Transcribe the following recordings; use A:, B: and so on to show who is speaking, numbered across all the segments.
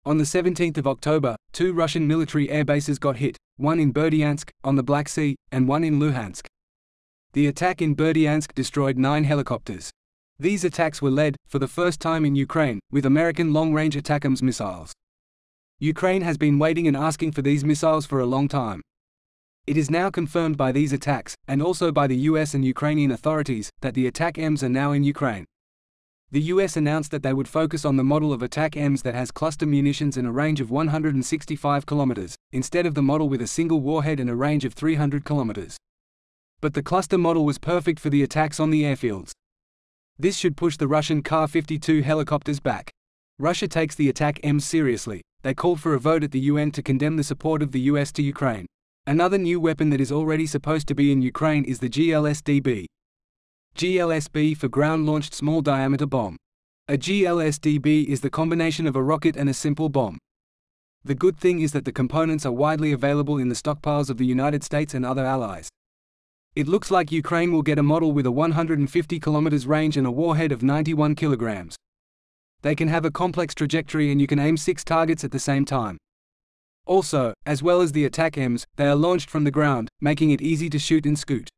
A: On the 17th of October, 2 Russian military air bases got hit, one in Berdyansk, on the Black Sea, and one in Luhansk. The attack in Berdyansk destroyed 9 helicopters. These attacks were led, for the first time in Ukraine, with American long-range ATACMS missiles. Ukraine has been waiting and asking for these missiles for a long time. It is now confirmed by these attacks, and also by the US and Ukrainian authorities, that the ATACMS are now in Ukraine. The US announced that they would focus on the model of ATACMS that has cluster munitions and a range of 165 kilometers, instead of the model with a single warhead and a range of 300 kilometers. But the cluster model was perfect for the attacks on the airfields. This should push the Russian Kar-52 helicopters back. Russia takes the ATACMS seriously. They called for a vote at the UN to condemn the support of the US to Ukraine. Another new weapon that is already supposed to be in Ukraine is the GLSDB. GLSB for Ground-Launched Small Diameter Bomb. A GLSDB is the combination of a rocket and a simple bomb. The good thing is that the components are widely available in the stockpiles of the United States and other allies. It looks like Ukraine will get a model with a 150 km range and a warhead of 91 kg. They can have a complex trajectory and you can aim 6 targets at the same time. Also, as well as the ATACMS, they are launched from the ground, making it easy to shoot and scoot.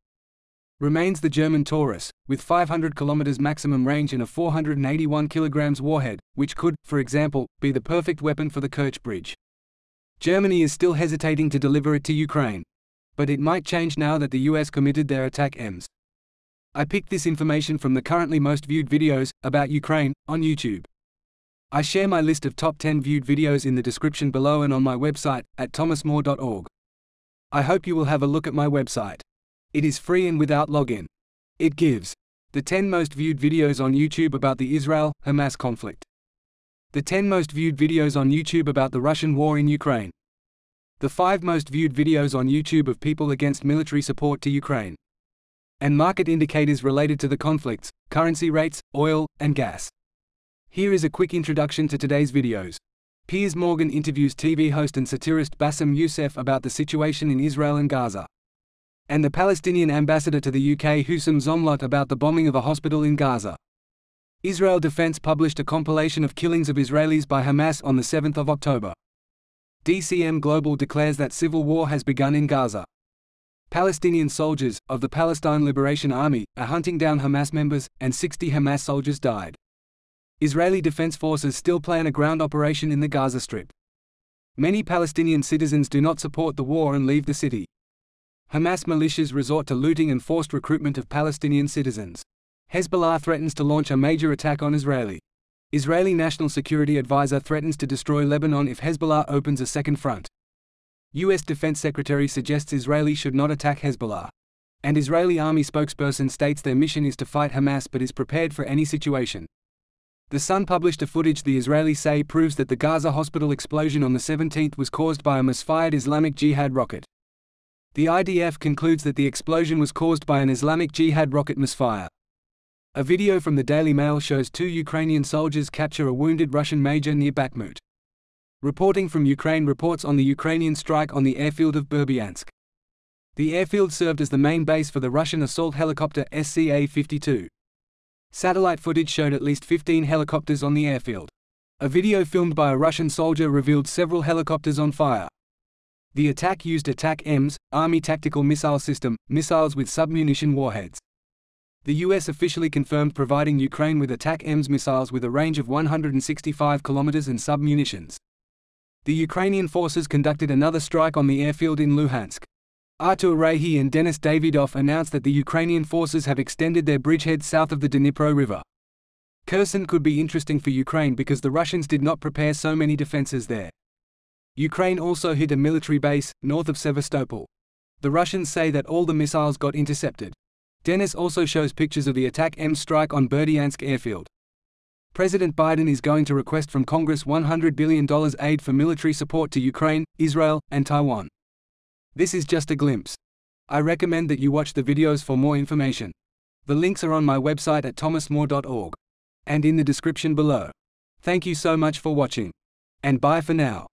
A: Remains the German Taurus, with 500 km maximum range and a 481 kg warhead, which could, for example, be the perfect weapon for the Kerch Bridge. Germany is still hesitating to deliver it to Ukraine. But it might change now that the US committed their ATACMS. I picked this information from the currently most viewed videos about Ukraine on YouTube. I share my list of top 10 viewed videos in the description below and on my website at thomasmore.org. I hope you will have a look at my website. It is free and without login. It gives the 10 most viewed videos on YouTube about the Israel-Hamas conflict, the 10 most viewed videos on YouTube about the Russian war in Ukraine, the 5 most viewed videos on YouTube of people against military support to Ukraine, and market indicators related to the conflicts, currency rates, oil, and gas. Here is a quick introduction to today's videos. Piers Morgan interviews TV host and satirist Bassem Youssef about the situation in Israel and Gaza. And the Palestinian ambassador to the UK Hussam Zomlot about the bombing of a hospital in Gaza. Israel Defense published a compilation of killings of Israelis by Hamas on the 7th of October. DCM Global declares that civil war has begun in Gaza. Palestinian soldiers, of the Palestine Liberation Army, are hunting down Hamas members, and 60 Hamas soldiers died. Israeli Defense Forces still plan a ground operation in the Gaza Strip. Many Palestinian citizens do not support the war and leave the city. Hamas militias resort to looting and forced recruitment of Palestinian citizens. Hezbollah threatens to launch a major attack on Israeli National Security Advisor threatens to destroy Lebanon if Hezbollah opens a second front. U.S. Defense Secretary suggests Israeli should not attack Hezbollah. And Israeli Army spokesperson states their mission is to fight Hamas but is prepared for any situation. The Sun published a footage the Israelis say proves that the Gaza hospital explosion on the 17th was caused by a misfired Islamic Jihad rocket. The IDF concludes that the explosion was caused by an Islamic Jihad rocket misfire. A video from the Daily Mail shows 2 Ukrainian soldiers capture a wounded Russian major near Bakhmut. Reporting from Ukraine reports on the Ukrainian strike on the airfield of Berdyansk. The airfield served as the main base for the Russian assault helicopter SCA-52. Satellite footage showed at least 15 helicopters on the airfield. A video filmed by a Russian soldier revealed several helicopters on fire. The attack used ATACMS, Army Tactical Missile System, missiles with submunition warheads. The US officially confirmed providing Ukraine with ATACMS missiles with a range of 165 kilometers and submunitions. The Ukrainian forces conducted another strike on the airfield in Luhansk. Artur Rahy and Denis Davidov announced that the Ukrainian forces have extended their bridgehead south of the Dnipro River. Kherson could be interesting for Ukraine because the Russians did not prepare so many defenses there. Ukraine also hit a military base, north of Sevastopol. The Russians say that all the missiles got intercepted. Denis also shows pictures of the ATACMS strike on Berdyansk airfield. President Biden is going to request from Congress $100 billion aid for military support to Ukraine, Israel, and Taiwan. This is just a glimpse. I recommend that you watch the videos for more information. The links are on my website at thomasmore.org. And in the description below. Thank you so much for watching. And bye for now.